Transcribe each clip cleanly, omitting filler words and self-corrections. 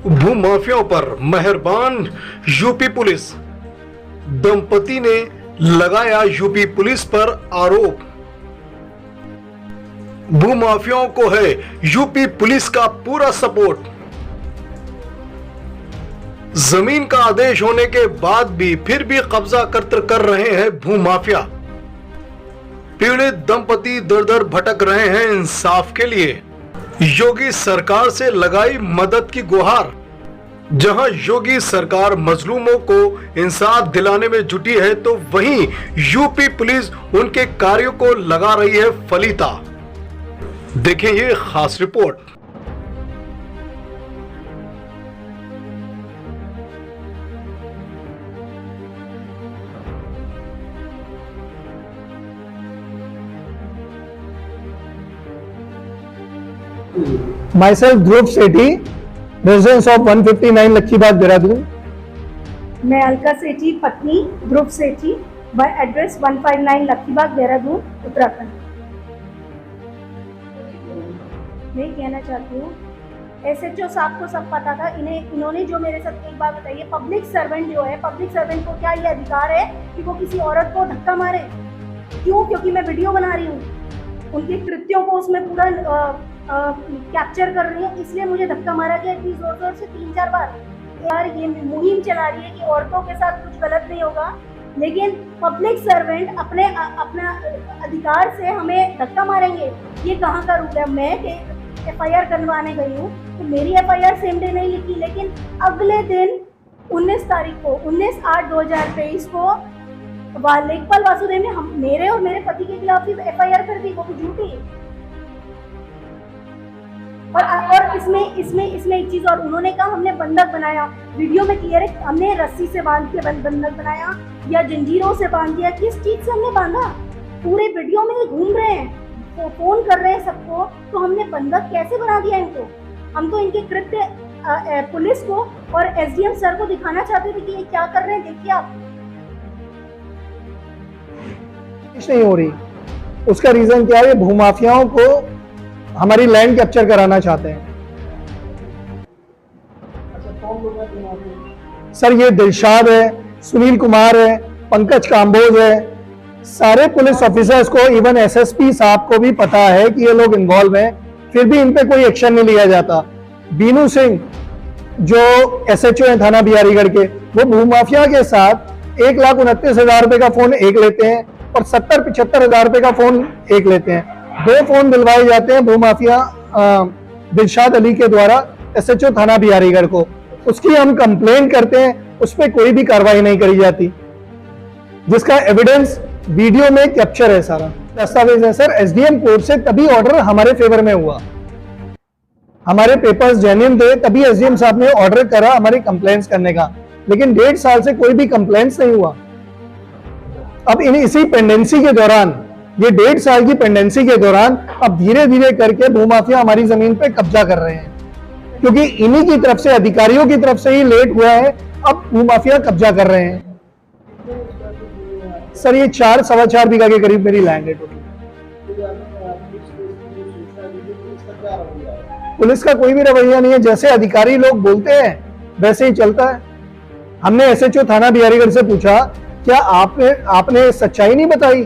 भूमाफियाओं पर मेहरबान UP police. दंपति ने लगाया यूपी पुलिस पर आरोप। भूमाफियाओं को है यूपी पुलिस का पूरा सपोर्ट। जमीन का आदेश होने के बाद भी फिर भी कब्जा कर रहे हैं भूमाफिया। पीड़ित दंपति दर दर भटक रहे हैं इंसाफ के लिए। योगी सरकार से लगाई मदद की गुहार। जहां योगी सरकार मजलूमों को इंसाफ दिलाने में जुटी है, तो वहीं यूपी पुलिस उनके कार्यों को लगा रही है फलीता। देखें ये खास report. Myself Dhruv Sethi, residence of 159 लक्की बाग देहरादून। मैं अलका सेठी पत्नी ध्रुव सेठी, एड्रेस 159 लक्की बाग देहरादून उत्तराखंड। मैं कहना चाहती हूँ, एसएचओ साहब को सब पता था। इन्होंने जो मेरे साथ एक बात बताई है, पब्लिक सर्वेंट जो है, पब्लिक सर्वेंट को क्या ये अधिकार है कि वो किसी औरत को धक्का मारे? क्यों? क्योंकि मैं वीडियो बना रही हूँ, उनके कृत्यों को उसमें पूरा कैप्चर कर रही है, इसलिए मुझे धक्का मारा गया इतनी जोर जोर से 3-4 बार। यार ये मुहिम चला रही है कि औरतों के साथ कुछ गलत नहीं होगा, लेकिन पब्लिक सर्वेंट अपना अधिकार से हमें धक्का मारेंगे, ये कहाँ का रूल है? मैं एफआईआर करवाने गई हूँ तो मेरी एफआईआर सेम डे नहीं लिखी, लेकिन अगले दिन 19 तारीख को 19/8/2023 को लेखपाल वासुदेव ने मेरे और मेरे पति के खिलाफ भी एफआईआर कर दी, वो भी झूठी। और इसमें एक चीज और, उन्होंने कहा हमने बंधक बनाया। वीडियो में क्लियर है, हमने रस्सी से बांध के बंधक बनाया या जंजीरों से बांध दिया, किस चीज से हमने बांधा? पूरे वीडियो में घूम रहे हैं, तो फोन कर रहे हैं सबको, तो हमने बंधक कैसे बना दिया इनको? हम तो इनके कृत्य पुलिस को और एसडीएम सर को दिखाना चाहते थे कि ये क्या कर रहे हैं, देखिए आप। नहीं हो रही, उसका रीजन क्या है? भूमाफियाओं को हमारी लैंड कैप्चर कराना चाहते हैं। सर ये दिलशाद है, सुनील कुमार है, पंकज काम्बोज है, सारे पुलिस ऑफिसर्स को, इवन एसएसपी साहब को भी पता है कि ये लोग इन्वॉल्व हैं, फिर भी इन पे कोई एक्शन नहीं लिया जाता। बीनू सिंह जो एसएचओ है थाना बिहारीगढ़ के, वो भूमाफिया के साथ 1,29,000 रुपए का फोन एक लेते हैं और 70-75 हजार रुपए का फोन एक लेते हैं। 2 फोन दिलवाए जाते हैं भूमाफिया दिलशाद अली के द्वारा एसएचओ थाना बिहारीगढ़ को। उसकी हम कंप्लेन करते हैं, उस पर कोई भी कार्रवाई नहीं करी जाती, जिसका एविडेंस वीडियो में कैप्चर है, सारा दस्तावेज है। सर एसडीएम कोर्ट से तभी ऑर्डर हमारे फेवर में हुआ, हमारे पेपर्स जेन्युइन थे, तभी एसडीएम साहब ने ऑर्डर करा हमारी कंप्लेंट्स करने का, लेकिन 1.5 साल से कोई भी कंप्लेंट्स नहीं हुआ। अब इसी पेंडेंसी के दौरान, ये 1.5 साल की पेंडेंसी के दौरान, अब धीरे धीरे करके भूमाफिया हमारी जमीन पे कब्जा कर रहे हैं, क्योंकि इन्हीं की तरफ से, अधिकारियों की तरफ से ही लेट हुआ है, अब भूमाफिया कब्जा कर रहे हैं। सर ये 4-4.25 बीघा के करीब मेरी लैंड है टोटल। पुलिस का कोई भी रवैया नहीं है, जैसे अधिकारी लोग बोलते हैं वैसे ही चलता है। हमने एसएचओ थाना बिहारीगढ़ से पूछा, क्या आपने सच्चाई नहीं बताई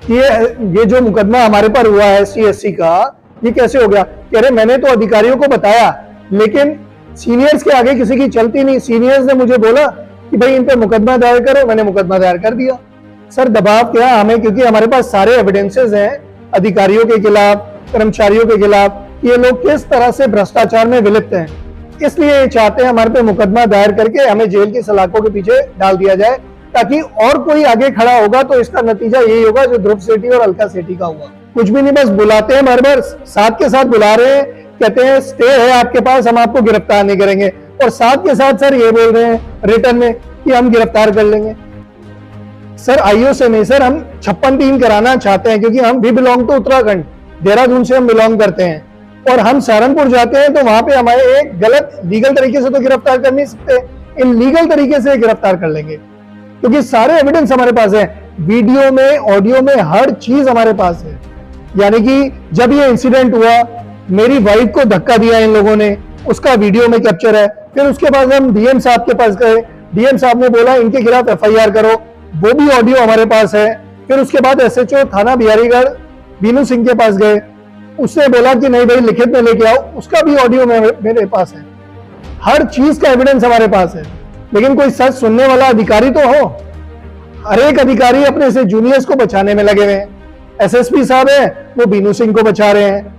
कि ये जो मुकदमा हमारे पर हुआ है SC/SC का, ये कैसे हो गया? कह रहे मैंने तो अधिकारियों को बताया, लेकिन सीनियर्स के आगे किसी की चलती नहीं। सीनियर्स ने मुझे बोला कि भाई इन पे मुकदमा दायर करो, मैंने मुकदमा दायर कर दिया। सर दबाव क्या हमें, क्योंकि हमारे पास सारे एविडेंसेस हैं अधिकारियों के खिलाफ, कर्मचारियों के खिलाफ, ये लोग किस तरह से भ्रष्टाचार में विलिप्त हैं, इसलिए ये चाहते हैं हमारे पे मुकदमा दायर करके हमें जेल की सलाखों के पीछे डाल दिया जाए, ताकि और कोई आगे खड़ा होगा तो इसका नतीजा यही होगा जो ध्रुव सेठी और अलका सेठी का हुआ। कुछ भी नहीं, बस बुलाते हैं, बार साथ के साथ बुला रहे हैं, कहते हैं स्टे है आपके पास, हम आपको गिरफ्तार नहीं करेंगे, और साथ के साथ सर ये बोल रहे हैं रिटर्न में कि हम गिरफ्तार कर लेंगे। सर आईओ से नहीं सर, हम 56-3 कराना चाहते हैं, क्योंकि हम भी बिलोंग टू उत्तराखंड, देहरादून से हम बिलोंग करते हैं, और हम सहारनपुर जाते हैं तो वहां पे हमारे एक गलत लीगल तरीके से तो गिरफ्तार कर नहीं सकते, इलीगल तरीके से गिरफ्तार कर लेंगे, क्योंकि सारे एविडेंस हमारे पास है, वीडियो में, ऑडियो में, हर चीज हमारे पास है। यानी कि जब ये इंसिडेंट हुआ, मेरी वाइफ को धक्का दिया इन लोगों ने, उसका वीडियो में कैप्चर है। फिर उसके बाद हम डीएम साहब के पास गए, डीएम साहब ने बोला इनके खिलाफ एफआईआर करो, वो भी ऑडियो हमारे पास है। फिर उसके बाद एसएचओ थाना बिहारीगढ़ बीनू सिंह के पास गए, उसने बोला कि नहीं भाई लिखित में लेके आओ, उसका भी ऑडियो मेरे पास है। हर चीज का एविडेंस हमारे पास है, लेकिन कोई सच सुनने वाला अधिकारी तो हो। हर एक अधिकारी अपने से जूनियर्स को बचाने में लगे हुए हैं। एसएसपी साहब है वो बीनू सिंह को बचा रहे हैं,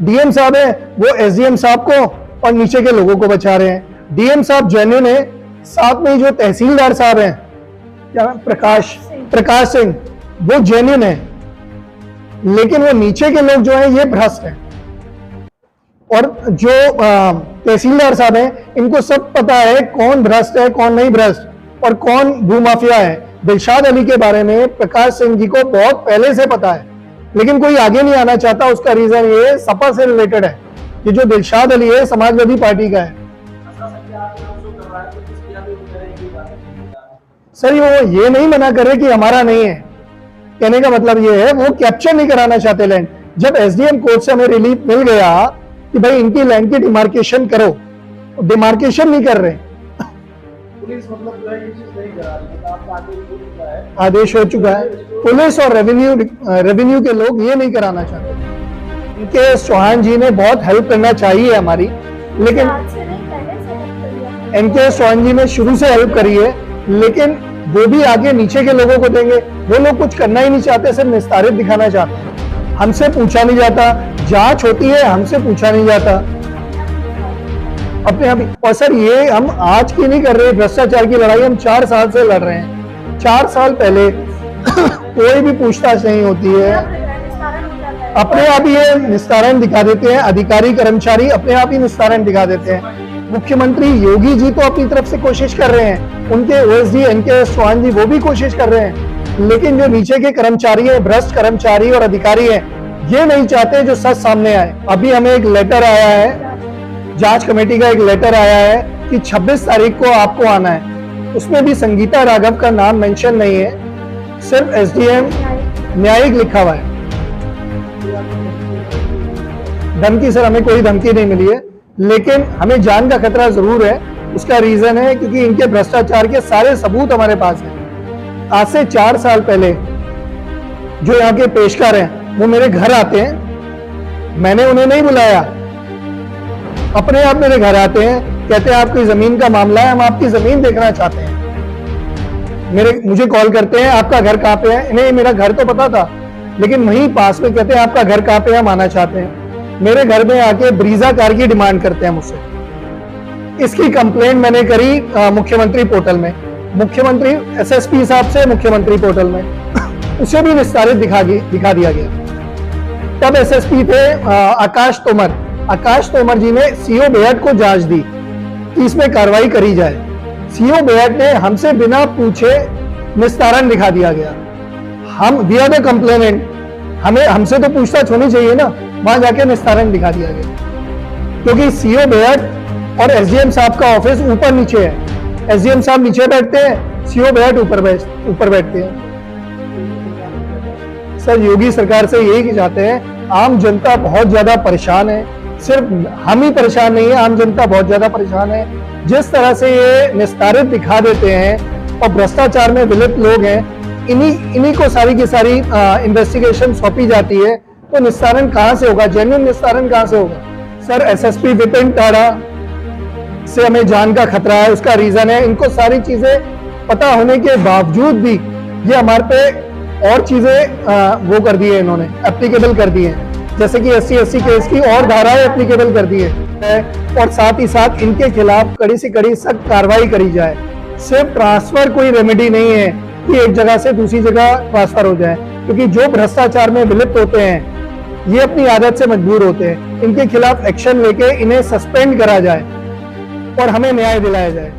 डीएम साहब है वो एसडीएम साहब को और नीचे के लोगों को बचा रहे हैं। डीएम साहब जेन्युइन है, साथ में जो तहसीलदार साहब हैं क्या प्रकाश सिंह वो जेन्युइन है, लेकिन वो नीचे के लोग जो हैं ये भ्रष्ट हैं। और जो तहसीलदार साहब हैं इनको सब पता है कौन भ्रष्ट है कौन नहीं भ्रष्ट और कौन भूमाफिया है। दिलशाद अली के बारे में प्रकाश सिंह जी को बहुत पहले से पता है, लेकिन कोई आगे नहीं आना चाहता। उसका रीजन ये सपा से रिलेटेड है। ये जो दिलशाद अली है समाजवादी पार्टी का है। सर वो ये नहीं मना करे कि हमारा नहीं है, कहने का मतलब ये है वो कैप्चर नहीं कराना चाहते लैंड। जब एसडीएम कोर्ट से हमें रिलीफ मिल गया कि भाई इनकी लैंड की डिमार्केशन करो, डिमार्केशन नहीं कर रहे। पुलिस मतलब जो है ये चीज नहीं करा रही है, आपका आदेश हो चुका है, आदेश हो चुका है। पुलिस और रेवेन्यू के लोग ये नहीं कराना चाहते। इनके चौहान जी ने बहुत हेल्प करना चाहिए हमारी, लेकिन आज से नहीं पहले से हेल्प करी है। इनके चौहान जी ने शुरू से हेल्प करी है, लेकिन वो भी आगे नीचे के लोगों को देंगे। वो लोग कुछ करना ही नहीं चाहते, सिर्फ निस्तारित दिखाना चाहते हैं। हमसे पूछा नहीं जाता, जांच होती है हमसे पूछा नहीं जाता अपने आप ही। और सर ये हम आज की नहीं कर रहे, भ्रष्टाचार की लड़ाई हम 4 साल से लड़ रहे हैं। 4 साल पहले कोई भी पूछताछ नहीं होती है, अपने आप ही ये निस्तारण दिखा देते हैं। अधिकारी कर्मचारी अपने आप ही निस्तारण दिखा देते हैं। मुख्यमंत्री योगी जी तो अपनी तरफ से कोशिश कर रहे हैं, उनके ओएसडी एनके चौहान जी वो भी कोशिश कर रहे हैं, लेकिन जो नीचे के कर्मचारी हैं, भ्रष्ट कर्मचारी और अधिकारी हैं, ये नहीं चाहते जो सच सामने आए। अभी हमें एक लेटर आया है, जांच कमेटी का एक लेटर आया है कि 26 तारीख को आपको आना है। उसमें भी संगीता राघव का नाम मेंशन नहीं है, सिर्फ एसडीएम न्यायिक लिखा हुआ है। धमकी सर हमें कोई धमकी नहीं मिली है, लेकिन हमें जान का खतरा जरूर है। उसका रीजन है क्योंकि इनके भ्रष्टाचार के सारे सबूत हमारे पास हैं। आज से 4 साल पहले जो यहाँ के पेशकार हैं वो मेरे घर आते हैं, मैंने उन्हें नहीं बुलाया, अपने आप मेरे घर आते हैं, कहते हैं आपकी जमीन का मामला है, हम आपकी जमीन देखना चाहते हैं। मुझे कॉल करते हैं आपका घर कहाँ पे है। इन्हें मेरा घर तो पता था, लेकिन वहीं पास में कहते हैं आपका घर कहाँ पे है, हम आना चाहते हैं। मेरे घर में आके ब्रीजा कार की डिमांड करते हैं मुझसे। इसकी कंप्लेंट मैंने करी मुख्यमंत्री पोर्टल में, मुख्यमंत्री एसएसपी साहब से मुख्यमंत्री पोर्टल में उसे भी निस्तारित दिखा दिया गया। तब एसएसपी थे आकाश तोमर जी ने सीओ बेहट को जांच दी कि इसमें कार्रवाई करी जाए। सीओ बेहट ने हमसे बिना पूछे निस्तारण दिखा दिया गया। हम वी आर द कंप्लेनेंट, हमसे तो पूछताछ होनी चाहिए ना, वहां जाके निस्तारण दिखा दिया गया। क्योंकि सीओ बेहट और एसडीएम साहब का ऑफिस ऊपर नीचे है, एसडीएम साहब नीचे बैठते हैं, सीओ बेहट ऊपर बैठते हैं। सर योगी सरकार से यही चाहते हैं, आम जनता बहुत ज्यादा परेशान है, सिर्फ हम ही परेशान नहीं है, आम जनता बहुत ज्यादा परेशान है। जिस तरह से ये निस्तारित दिखा देते हैं और भ्रष्टाचार में विलिप्त लोग हैं, इन्हीं को सारी की सारी इन्वेस्टिगेशन सौंपी जाती है, तो निस्तारण कहां से होगा, जेन्युइन निस्तारण कहां से होगा। सर एसएसपी विपिन टाड़ा से हमें जान का खतरा है। उसका रीजन है इनको सारी चीजें पता होने के बावजूद भी ये हमारे पे और चीजें वो कर दी है, इन्होंने एप्लीकेबल कर दी है, जैसे कि SC केस की और धाराएं एप्लीकेबल कर दी है, और साथ ही साथ इनके खिलाफ कड़ी से कड़ी सख्त कार्रवाई करी जाए। सिर्फ ट्रांसफर कोई रेमेडी नहीं है कि एक जगह से दूसरी जगह ट्रांसफर हो जाए, क्योंकि जो भ्रष्टाचार में विलिप्त होते हैं ये अपनी आदत से मजबूर होते हैं। इनके खिलाफ एक्शन लेके इन्हें सस्पेंड करा जाए और हमें न्याय दिलाया जाए।